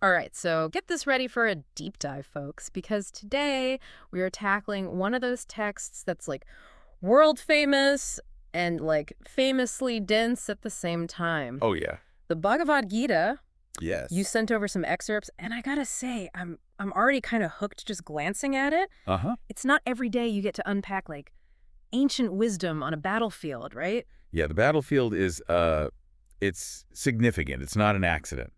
All right, so get this ready for a deep dive, folks, because today we are tackling one of those texts that's like world famous and like famously dense at the same time. Oh, yeah. The Bhagavad Gita. Yes. You sent over some excerpts, and I gotta say, I'm already kind of hooked just glancing at it. Uh-huh. It's not every day you get to unpack like ancient wisdom on a battlefield, right? Yeah, the battlefield is, it's significant. It's not an accident.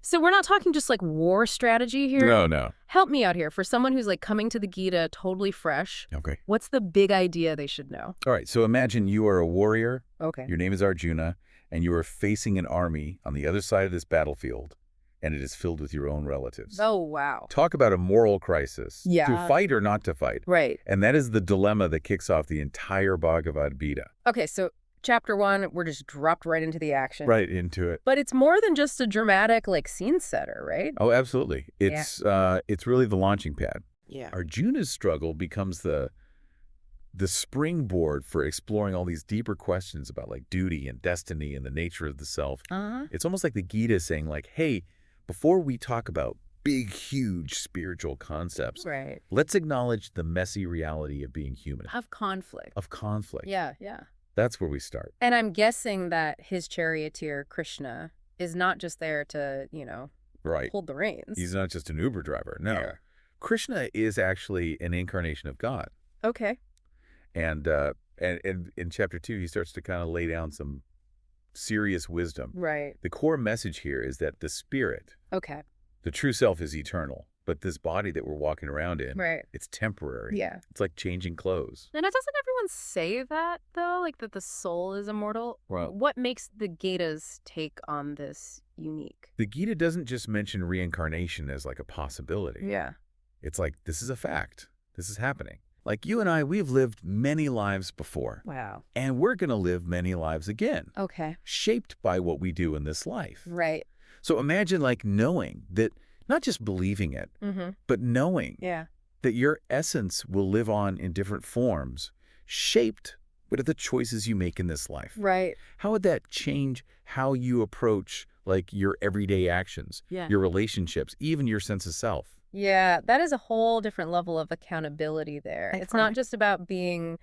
So we're not talking just like war strategy here. No, no. Help me out here. For someone who's like coming to the Gita totally fresh, Okay. what's the big idea they should know? All right, so imagine you are a warrior. Okay. Your name is Arjuna, and you are facing an army on the other side of this battlefield, and it is filled with your own relatives. Oh, wow. Talk about a moral crisis. Yeah. To fight or not to fight. Right. And that is the dilemma that kicks off the entire Bhagavad Gita. Okay, so chapter 1, we're just dropped right into the action. Right into it. But it's more than just a dramatic like scene setter, right? Oh, absolutely. It's really the launching pad. Yeah. Arjuna's struggle becomes the springboard for exploring all these deeper questions about like duty and destiny and the nature of the self. Uh-huh. It's almost like the Gita saying like, hey, before we talk about big, huge spiritual concepts, Right. let's acknowledge the messy reality of being human, Of conflict. of conflict. Yeah, yeah. That's where we start. And I'm guessing that his charioteer, Krishna, is not just there to, Right. hold the reins. He's not just an Uber driver. No. Yeah. Krishna is actually an incarnation of God. Okay. And in chapter 2, he starts to kind of lay down some serious wisdom. Right. The core message here is that the spirit, Okay. the true self, is eternal. But this body that we're walking around in, Right. it's temporary. Yeah. It's like changing clothes. And doesn't everyone say that, though? Like that the soul is immortal? Well, What makes the Gita's take on this unique? the Gita doesn't just mention reincarnation as like a possibility. Yeah. It's like, this is a fact. This is happening. Like you and I, we've lived many lives before. Wow. And we're going to live many lives again, Okay. shaped by what we do in this life. Right. So imagine like knowing that, not just believing it, Mm-hmm. but knowing Yeah. that your essence will live on in different forms, shaped by the choices you make in this life. Right. How would that change how you approach like your everyday actions, Yeah. your relationships, even your sense of self? Yeah, that is a whole different level of accountability there. It's not just about being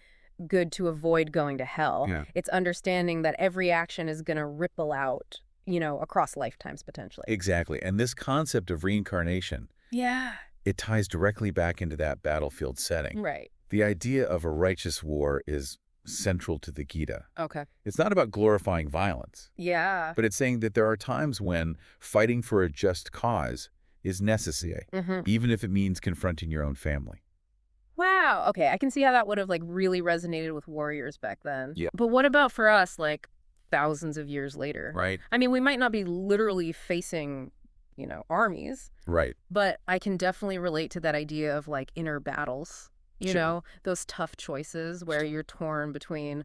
good to avoid going to hell. Yeah. It's understanding that every action is going to ripple out, across lifetimes potentially. Exactly. And this concept of reincarnation, Yeah. it ties directly back into that battlefield setting. Right. The idea of a righteous war is central to the Gita. Okay. It's not about glorifying violence, Yeah. but it's saying that there are times when fighting for a just cause is necessary, Mm-hmm. even if it means confronting your own family. Wow. Okay, I can see how that would have like really resonated with warriors back then. Yeah. But what about for us, like thousands of years later? Right? I mean, we might not be literally facing, armies, Right. but I can definitely relate to that idea of like inner battles, Sure. those tough choices where you're torn between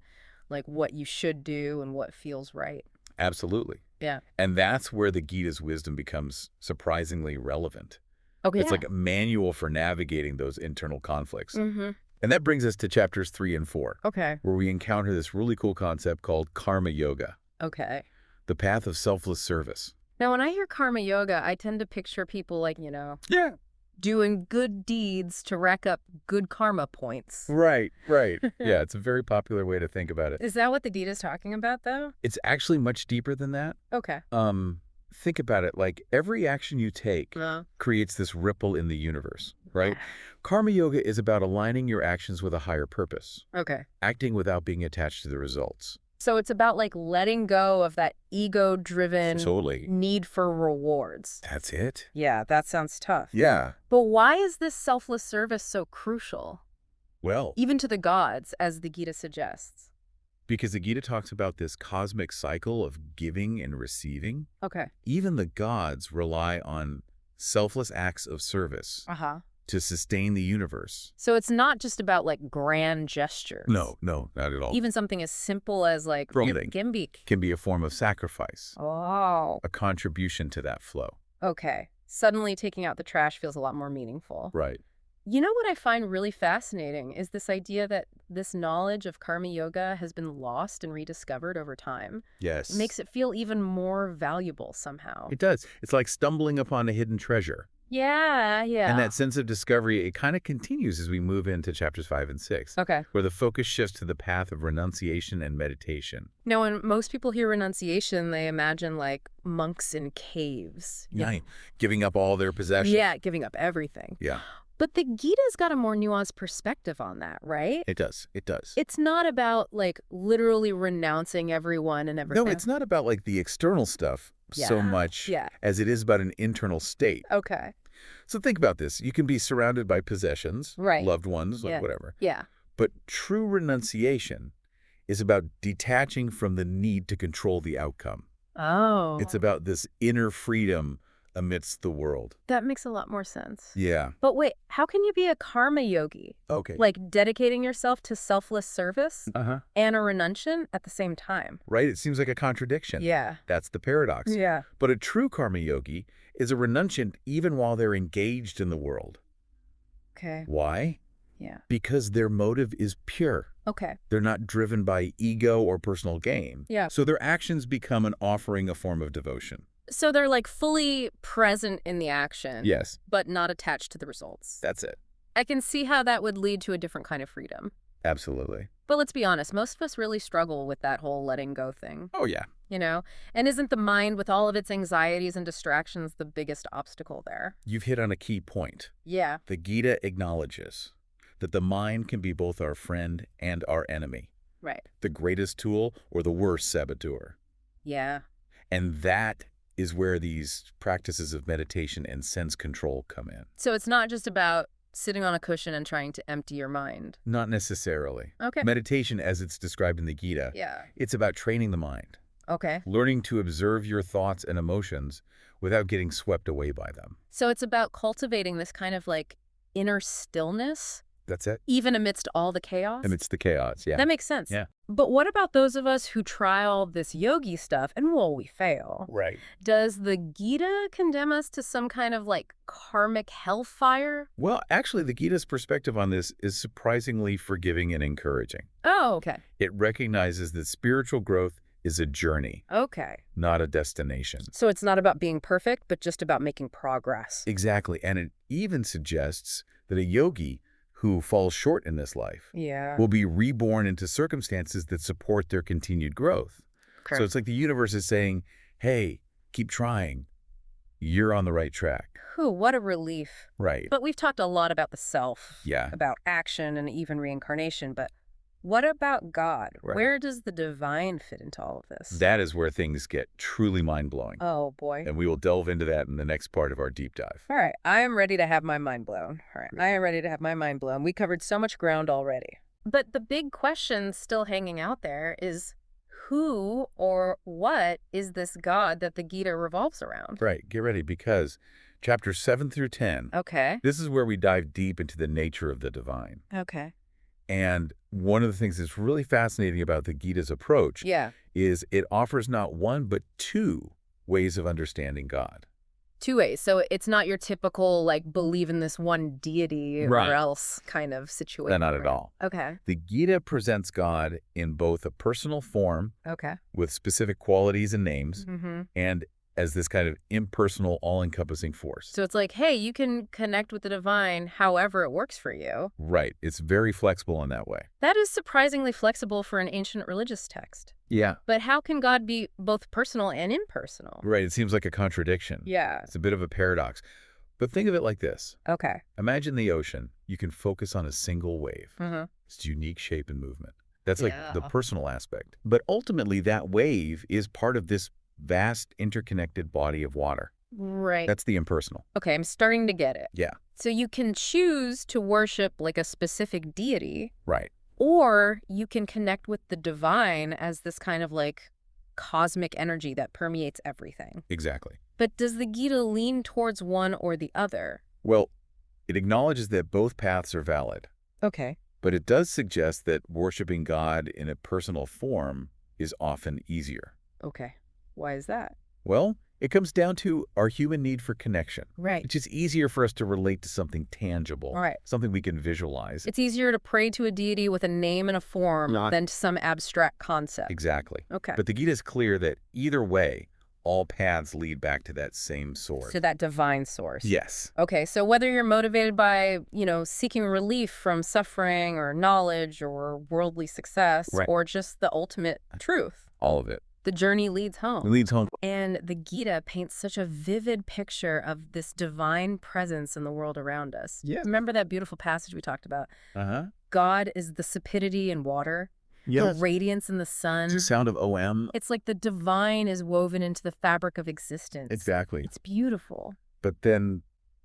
like what you should do and what feels right. Absolutely. Yeah. And that's where the Gita's wisdom becomes surprisingly relevant. Okay. It's like a manual for navigating those internal conflicts. Mm-hmm. And that brings us to chapters 3 and 4, Okay. where we encounter this really cool concept called karma yoga, Okay. the path of selfless service. Now, when I hear karma yoga, I tend to picture people like, Yeah. doing good deeds to rack up good karma points. Right, right. Yeah, it's a very popular way to think about it. Is that what the Gita's talking about, though? It's actually much deeper than that. Okay. Think about it like every action you take creates this ripple in the universe, right? Karma yoga is about aligning your actions with a higher purpose, Okay. acting without being attached to the results. So it's about like letting go of that ego-driven Totally. need for rewards. That's it. Yeah, that sounds tough. Yeah. But why is this selfless service so crucial, Well, even to the gods, as the Gita suggests? because the Gita talks about this cosmic cycle of giving and receiving. Okay. Even the gods rely on selfless acts of service Uh-huh. to sustain the universe. So it's not just about like grand gestures. No, not at all. Even something as simple as like Breathing. Gimbik. Can be a form of sacrifice, Oh. a contribution to that flow. Okay. Suddenly taking out the trash feels a lot more meaningful. Right. You know what I find really fascinating is this idea that this knowledge of karma yoga has been lost and rediscovered over time. It Yes. makes it feel even more valuable somehow. It does. It's like stumbling upon a hidden treasure. Yeah, And yeah. that sense of discovery, it kind of continues as we move into chapters 5 and 6, Okay. where the focus shifts to the path of renunciation and meditation. Now, when most people hear renunciation, they imagine like monks in caves. Right. Giving up all their possessions. Yeah, giving up everything. Yeah, But the Gita's got a more nuanced perspective on that, right? it does. It does. It's not about like literally renouncing everyone and everything. No, it's not about like the external stuff so much Yeah. as it is about an internal state. Okay. So think about this. You can be surrounded by possessions, Right. loved ones, like Yeah. whatever. Yeah. But true renunciation is about detaching from the need to control the outcome. Oh. It's about this inner freedom amidst the world. That makes a lot more sense. Yeah. But wait, how can you be a karma yogi? Okay. Like dedicating yourself to selfless service Uh-huh. and a renunciation at the same time? Right? It seems like a contradiction. Yeah. That's the paradox. Yeah. But a true karma yogi is a renunciant even while they're engaged in the world. Okay. Why? Yeah. Because their motive is pure. Okay. They're not driven by ego or personal gain. Yeah. So their actions become an offering, a form of devotion. So they're like fully present in the action. Yes, But not attached to the results. that's it. I can see how that would lead to a different kind of freedom. Absolutely. But let's be honest, most of us really struggle with that whole letting go thing, Oh, yeah. you know? And isn't the mind, with all of its anxieties and distractions, the biggest obstacle there? You've hit on a key point. Yeah. The Gita acknowledges that the mind can be both our friend and our enemy, Right. the greatest tool or the worst saboteur. Yeah. And that is where these practices of meditation and sense control come in. So it's not just about sitting on a cushion and trying to empty your mind. Not necessarily. Okay. Meditation, as it's described in the Gita, Yeah. it's about training the mind, Okay. learning to observe your thoughts and emotions without getting swept away by them. So it's about cultivating this kind of like inner stillness, That's it. even amidst all the chaos? Amidst the chaos, yeah. That makes sense. Yeah. But what about those of us who try all this yogi stuff and, well, we fail? Right. Does the Gita condemn us to some kind of like karmic hellfire? Well, actually, the Gita's perspective on this is surprisingly forgiving and encouraging. Oh, okay. It recognizes that spiritual growth is a journey, Okay. not a destination. So it's not about being perfect, but just about making progress. Exactly. And it even suggests that a yogi who falls short in this life Yeah. will be reborn into circumstances that support their continued growth. Okay. So it's like the universe is saying, hey, keep trying. You're on the right track. Whew, what a relief. Right. But we've talked a lot about the self, Yeah. about action and even reincarnation, but what about God? Right. Where does the divine fit into all of this? That is where things get truly mind-blowing. Oh, boy. And we will delve into that in the next part of our deep dive. All right, I am ready to have my mind blown. All right, I am ready to have my mind blown. We covered so much ground already. But the big question still hanging out there is who or what is this God that the Gita revolves around? Right. Get ready, because chapters 7 through 10, Okay. this is where we dive deep into the nature of the divine. Okay. And one of the things that's really fascinating about the Gita's approach Yeah. is it offers not one, but two ways of understanding God. Two ways. So it's not your typical, like, believe in this one deity Right. or else kind of situation. Not at right? all. Okay. The Gita presents God in both a personal form Okay. with specific qualities and names, Mm-hmm. and as this kind of impersonal, all-encompassing force. So it's like, hey, you can connect with the divine however it works for you. Right. It's very flexible in that way. That is surprisingly flexible for an ancient religious text. Yeah. But how can God be both personal and impersonal? Right. It seems like a contradiction. Yeah. It's a bit of a paradox. But think of it like this. Okay. Imagine the ocean. You can focus on a single wave. Mm-hmm. Its unique shape and movement. That's like the Yeah. personal aspect. But ultimately, that wave is part of this vast interconnected body of water. Right. That's the impersonal. Okay, I'm starting to get it. Yeah. So you can choose to worship like a specific deity, Right. or you can connect with the divine as this kind of like cosmic energy that permeates everything. Exactly. But does the Gita lean towards one or the other? Well, it acknowledges that both paths are valid. Okay. But it does suggest that worshiping God in a personal form is often easier. Okay. Why is that? Well, It comes down to our human need for connection. Right. It's just easier for us to relate to something tangible, Right. something we can visualize. It's easier to pray to a deity with a name and a form than to some abstract concept. Exactly. Okay. But the Gita is clear that either way, all paths lead back to that same source. To that divine source. Yes. Okay, so whether you're motivated by, seeking relief from suffering or knowledge or worldly success, Right. or just the ultimate truth, All of it. the journey leads home. It leads home. And the Gita paints such a vivid picture of this divine presence in the world around us. Yeah. Remember that beautiful passage we talked about? Uh-huh. God is the sapidity in water, the radiance in the sun. The sound of OM. It's like the divine is woven into the fabric of existence. Exactly. It's beautiful. But then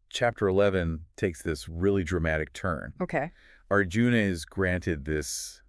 chapter 11 takes this really dramatic turn. Okay. Arjuna is granted this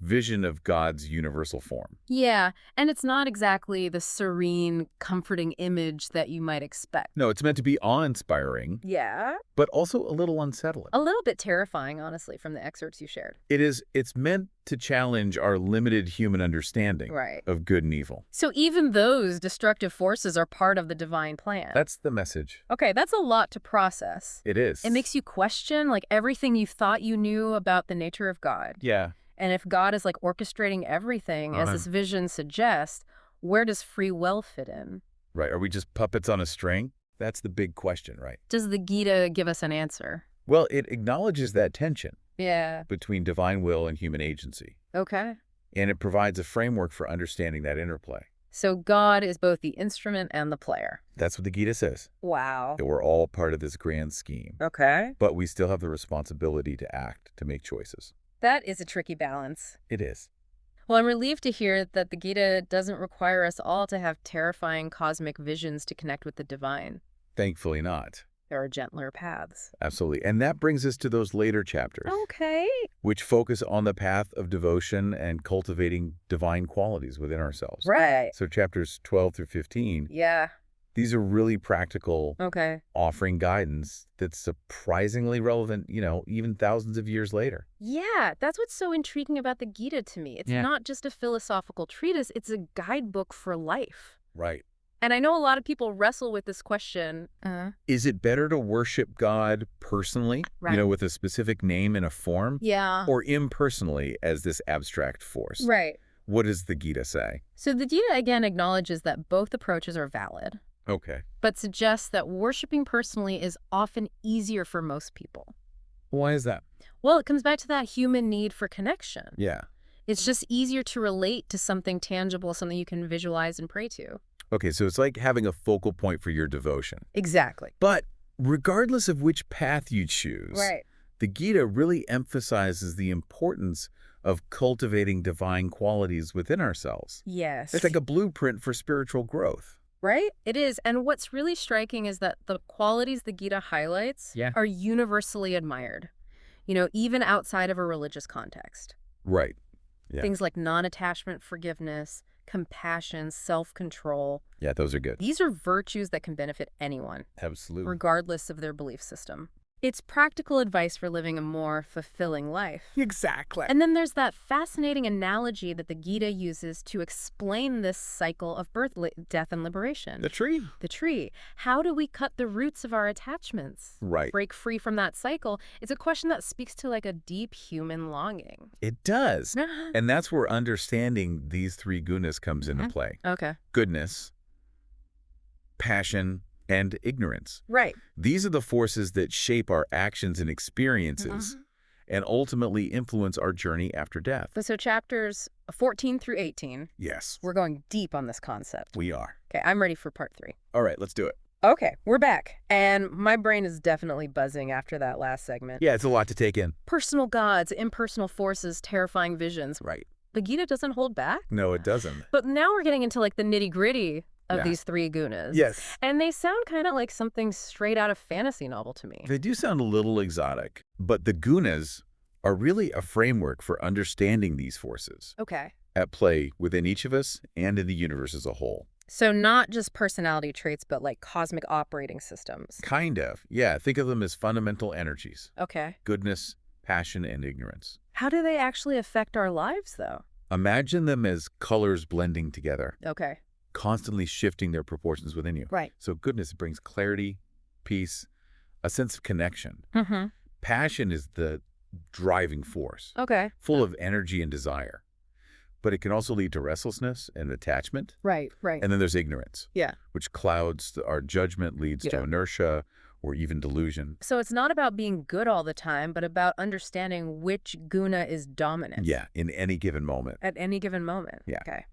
vision of God's universal form. Yeah, and it's not exactly the serene, comforting image that you might expect. No, it's meant to be awe-inspiring, Yeah? but also a little unsettling. A little bit terrifying, honestly, from the excerpts you shared. It's meant to challenge our limited human understanding Right. of good and evil. So even those destructive forces are part of the divine plan. That's the message. Okay, that's a lot to process. It is. It makes you question, everything you thought you knew about the nature of God. Yeah. And if God is, orchestrating everything, as this vision suggests, where does free will fit in? Right. Are we just puppets on a string? That's the big question, right? Does the Gita give us an answer? Well, it acknowledges that tension Yeah. between divine will and human agency. Okay. And it provides a framework for understanding that interplay. So God is both the instrument and the player. That's what the Gita says. Wow. That we're all part of this grand scheme. Okay. But we still have the responsibility to act, to make choices. That is a tricky balance. It is. Well, I'm relieved to hear that the Gita doesn't require us all to have terrifying cosmic visions to connect with the divine. Thankfully not. There are gentler paths. Absolutely. And that brings us to those later chapters, Okay. which focus on the path of devotion and cultivating divine qualities within ourselves. Right. So chapters 12 through 15, Yeah. these are really practical, Okay. offering guidance that's surprisingly relevant, even thousands of years later. Yeah, that's what's so intriguing about the Gita to me. It's not just a philosophical treatise, it's a guidebook for life. Right. And I know a lot of people wrestle with this question. Is it better to worship God personally, Right. with a specific name and a form, Yeah. or impersonally as this abstract force? Right. What does the Gita say? So the Gita again acknowledges that both approaches are valid, Okay. but suggests that worshiping personally is often easier for most people. Why is that? Well, it comes back to that human need for connection. Yeah. It's just easier to relate to something tangible, something you can visualize and pray to. Okay, so it's like having a focal point for your devotion. Exactly. But regardless of which path you choose, Right. the Gita really emphasizes the importance of cultivating divine qualities within ourselves. Yes. It's like a blueprint for spiritual growth. Right? It is. And what's really striking is that the qualities the Gita highlights are universally admired, even outside of a religious context. Right. Yeah. Things like non-attachment, forgiveness, compassion, self-control. Yeah, those are good. These are virtues that can benefit anyone, Absolutely. regardless of their belief system. It's practical advice for living a more fulfilling life. Exactly. And then there's that fascinating analogy that the Gita uses to explain this cycle of birth, death, and liberation. The tree. The tree. How do we cut the roots of our attachments? Right. Break free from that cycle? It's a question that speaks to a deep human longing. It does. And that's where understanding these three gunas comes into play. Okay. Goodness, passion, and ignorance. Right. These are the forces that shape our actions and experiences and ultimately influence our journey after death. So chapters 14 through 18, Yes, we're going deep on this concept. we are. Okay, I'm ready for part 3. All right, let's do it. Okay, we're back. And my brain is definitely buzzing after that last segment. Yeah, it's a lot to take in. Personal gods, impersonal forces, terrifying visions. Right. The Gita doesn't hold back. No, it doesn't. But now we're getting into the nitty-gritty of these three gunas. Yes. And they sound kind of like something straight out of fantasy novel to me. They do sound a little exotic, but the gunas are really a framework for understanding these forces Okay. at play within each of us and in the universe as a whole. So not just personality traits, but cosmic operating systems. Kind of. Yeah, think of them as fundamental energies. Okay. Goodness, passion, and ignorance. How do they actually affect our lives, though? Imagine them as colors blending together. Okay. constantly shifting their proportions within you. Right. So goodness brings clarity, peace, a sense of connection. Mm-hmm. Passion is the driving force, Okay. full of energy and desire. But it can also lead to restlessness and attachment. Right, right. And then there's ignorance, Yeah. which clouds our judgment, leads to inertia or even delusion. So it's not about being good all the time, but about understanding which guna is dominant. Yeah, in any given moment. At any given moment. Yeah. Okay.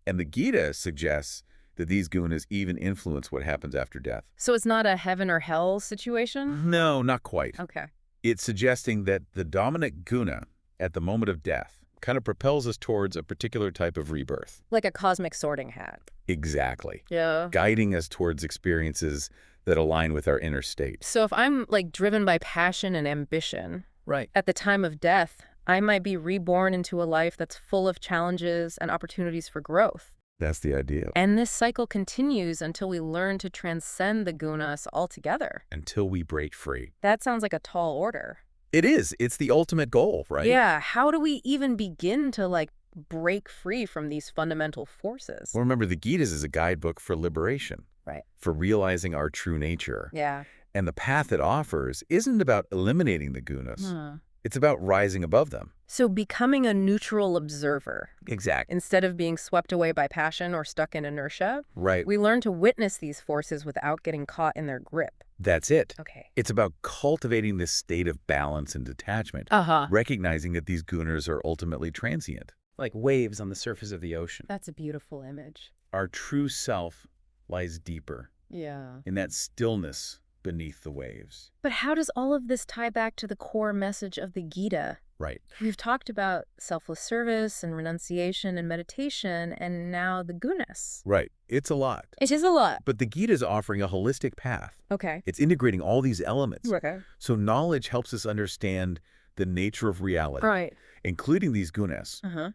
And the Gita suggests that these gunas even influence what happens after death. So it's not a heaven or hell situation? No, not quite. Okay. It's suggesting that the dominant guna at the moment of death kind of propels us towards a particular type of rebirth. Like a cosmic sorting hat. Exactly. Yeah. Guiding us towards experiences that align with our inner state. So if I'm like driven by passion and ambition, Right. at the time of death, I might be reborn into a life that's full of challenges and opportunities for growth. That's the idea. And this cycle continues until we learn to transcend the gunas altogether. Until we break free. That sounds like a tall order. It is. It's the ultimate goal, right? Yeah. How do we even begin to like break free from these fundamental forces? Well, remember, the Gita is a guidebook for liberation. Right. For realizing our true nature. Yeah. And the path it offers isn't about eliminating the gunas. It's about rising above them. So becoming a neutral observer. Exactly. Instead of being swept away by passion or stuck in inertia, Right. we learn to witness these forces without getting caught in their grip. That's it. Okay. It's about cultivating this state of balance and detachment, recognizing that these gunas are ultimately transient. Like waves on the surface of the ocean. That's a beautiful image. Our true self lies deeper Yeah. in that stillness beneath the waves. But how does all of this tie back to the core message of the Gita? Right. We've talked about selfless service and renunciation and meditation, and now the gunas. Right. It's a lot. It is a lot. But the Gita is offering a holistic path. Okay. It's integrating all these elements. Okay. So knowledge helps us understand the nature of reality, Right. including these gunas. Uh-huh.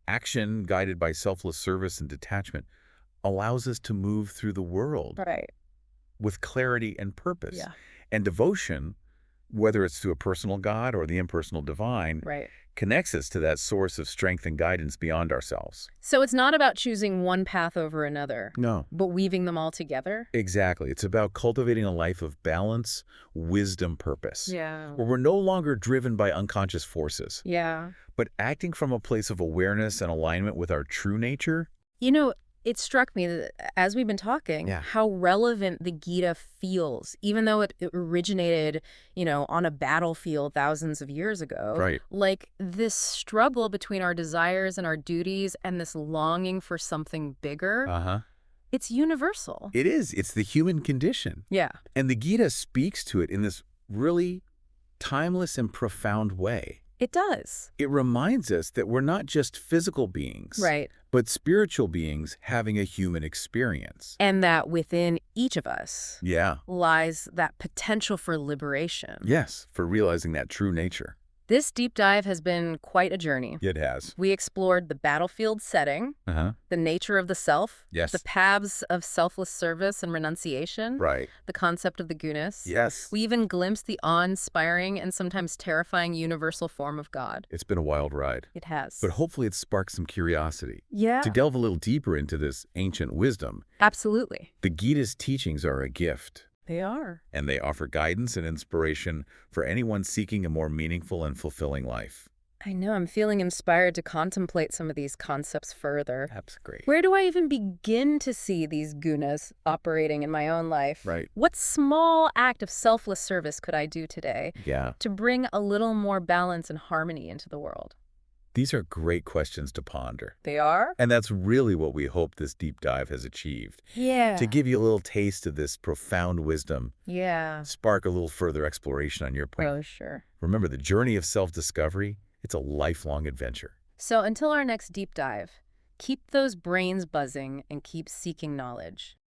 Action guided by selfless service and detachment allows us to move through the world Right. with clarity and purpose. Yeah. And devotion, whether it's to a personal God or the impersonal divine, Right. connects us to that source of strength and guidance beyond ourselves. So it's not about choosing one path over another, No. but weaving them all together? Exactly. It's about cultivating a life of balance, wisdom, purpose. Yeah. Where we're no longer driven by unconscious forces, Yeah. but acting from a place of awareness and alignment with our true nature. You know, it struck me that as we've been talking, how relevant the Gita feels, even though it originated, on a battlefield thousands of years ago. Right. Like this struggle between our desires and our duties and this longing for something bigger, it's universal. It is. It's the human condition. Yeah. And the Gita speaks to it in this really timeless and profound way. It does. It reminds us that we're not just physical beings, Right. but spiritual beings having a human experience. And that within each of us Yeah. lies that potential for liberation. Yes, for realizing that true nature. This deep dive has been quite a journey. It has. We explored the battlefield setting, the nature of the self, Yes. the paths of selfless service and renunciation, Right. the concept of the gunas. Yes. We even glimpsed the awe-inspiring and sometimes terrifying universal form of God. It's been a wild ride. It has. But hopefully it sparks some curiosity. Yeah. To delve a little deeper into this ancient wisdom, Absolutely. the Gita's teachings are a gift. They are. And they offer guidance and inspiration for anyone seeking a more meaningful and fulfilling life. I know. I'm feeling inspired to contemplate some of these concepts further. That's great. Where do I even begin to see these gunas operating in my own life? Right. What small act of selfless service could I do today Yeah. to bring a little more balance and harmony into the world? These are great questions to ponder. They are? And that's really what we hope this deep dive has achieved. Yeah. To give you a little taste of this profound wisdom, Yeah. spark a little further exploration on your part. Oh, sure. Remember, the journey of self-discovery, it's a lifelong adventure. So until our next deep dive, keep those brains buzzing and keep seeking knowledge.